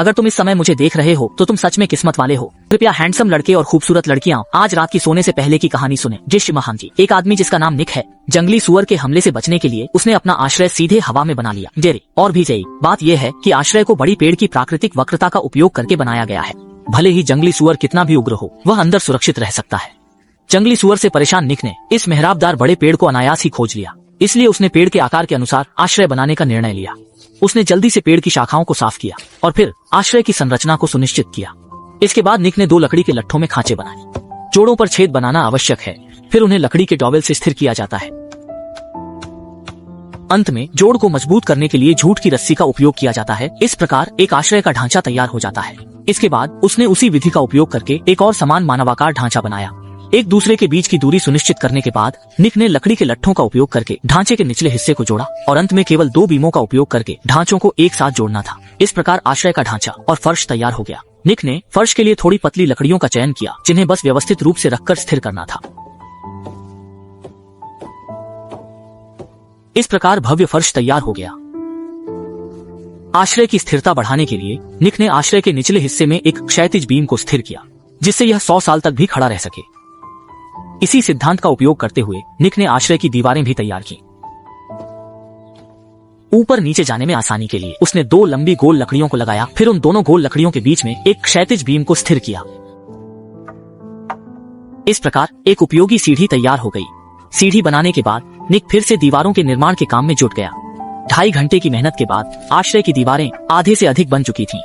अगर तुम इस समय मुझे देख रहे हो तो तुम सच में किस्मत वाले हो। कृपया हैंडसम लड़के और खूबसूरत लड़कियां आज रात की सोने से पहले की कहानी सुने। जिस महान जी, एक आदमी जिसका नाम निक है, जंगली सुअर के हमले से बचने के लिए उसने अपना आश्रय सीधे हवा में बना लिया। जेरी और भी जेई, बात यह है कि आश्रय को बड़ी पेड़ की प्राकृतिक वक्रता का उपयोग करके बनाया गया है। भले ही जंगली सुअर कितना भी उग्र हो, वह अंदर सुरक्षित रह सकता है। जंगली सुअर से परेशान निक ने इस मेहराबदार बड़े पेड़ को अनायास ही खोज लिया, इसलिए उसने पेड़ के आकार के अनुसार आश्रय बनाने का निर्णय लिया। उसने जल्दी से पेड़ की शाखाओं को साफ किया और फिर आश्रय की संरचना को सुनिश्चित किया। इसके बाद निक ने 2 लकड़ी के लट्ठों में खांचे बनाए। जोड़ों पर छेद बनाना आवश्यक है, फिर उन्हें लकड़ी के टॉवेल से स्थिर किया जाता है। अंत में जोड़ को मजबूत करने के लिए जूट की रस्सी का उपयोग किया जाता है। इस प्रकार एक आश्रय का ढांचा तैयार हो जाता है। इसके बाद उसने उसी विधि का उपयोग करके एक और समान मानवाकार ढांचा बनाया। एक दूसरे के बीच की दूरी सुनिश्चित करने के बाद निक ने लकड़ी के लट्ठों का उपयोग करके ढांचे के निचले हिस्से को जोड़ा और अंत में केवल 2 बीमों का उपयोग करके ढांचों को एक साथ जोड़ना था। इस प्रकार आश्रय का ढांचा और फर्श तैयार हो गया। निक ने फर्श के लिए थोड़ी पतली लकड़ियों का चयन किया, जिन्हें बस व्यवस्थित रूप से रखकर स्थिर करना था। इस प्रकार भव्य फर्श तैयार हो गया। आश्रय की स्थिरता बढ़ाने के लिए निक ने आश्रय के निचले हिस्से में एक क्षैतिज बीम को स्थिर किया, जिससे यह 100 साल तक भी खड़ा रह सके। इसी सिद्धांत का उपयोग करते हुए निक ने आश्रय की दीवारें भी तैयार की। ऊपर नीचे जाने में आसानी के लिए उसने 2 लंबी गोल लकड़ियों को लगाया, फिर उन दोनों गोल लकड़ियों के बीच में एक क्षैतिज बीम को स्थिर किया। इस प्रकार एक उपयोगी सीढ़ी तैयार हो गई। सीढ़ी बनाने के बाद निक फिर से दीवारों के निर्माण के काम में जुट गया। 2.5 घंटे की मेहनत के बाद आश्रय की दीवारें आधे से अधिक बन चुकी थीं।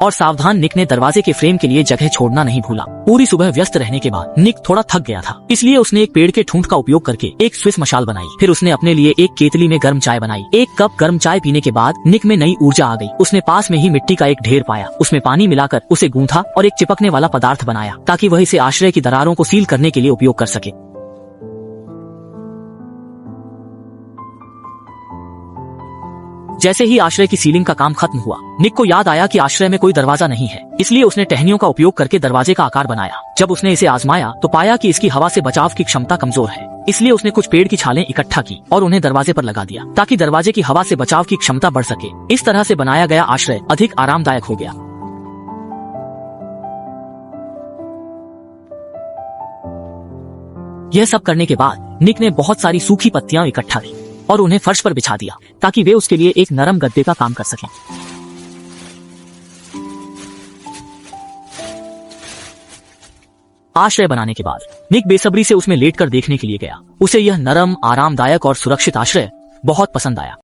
और सावधान निक ने दरवाजे के फ्रेम के लिए जगह छोड़ना नहीं भूला। पूरी सुबह व्यस्त रहने के बाद निक थोड़ा थक गया था, इसलिए उसने एक पेड़ के ठूंठ का उपयोग करके एक स्विस मशाल बनाई। फिर उसने अपने लिए एक केतली में गर्म चाय बनाई। 1 कप गर्म चाय पीने के बाद निक में नई ऊर्जा आ गई। उसने पास में ही मिट्टी का एक ढेर पाया, उसमें पानी मिलाकर उसे गूंथा और एक चिपकने वाला पदार्थ बनाया, ताकि वह इसे आश्रय की दरारों को सील करने के लिए उपयोग कर सके। जैसे ही आश्रय की सीलिंग का काम खत्म हुआ, निक को याद आया कि आश्रय में कोई दरवाजा नहीं है, इसलिए उसने टहनियों का उपयोग करके दरवाजे का आकार बनाया। जब उसने इसे आजमाया तो पाया कि इसकी हवा से बचाव की क्षमता कमजोर है, इसलिए उसने कुछ पेड़ की छालें इकट्ठा की और उन्हें दरवाजे पर लगा दिया, ताकि दरवाजे की हवा से बचाव की क्षमता बढ़ सके। इस तरह से बनाया गया आश्रय अधिक आरामदायक हो गया। यह सब करने के बाद निक ने बहुत सारी सूखी पत्तियां इकट्ठा की और उन्हें फर्श पर बिछा दिया, ताकि वे उसके लिए एक नरम गद्दे का काम कर सकें। आश्रय बनाने के बाद निक बेसब्री से उसमें लेटकर देखने के लिए गया। उसे यह नरम, आरामदायक और सुरक्षित आश्रय बहुत पसंद आया।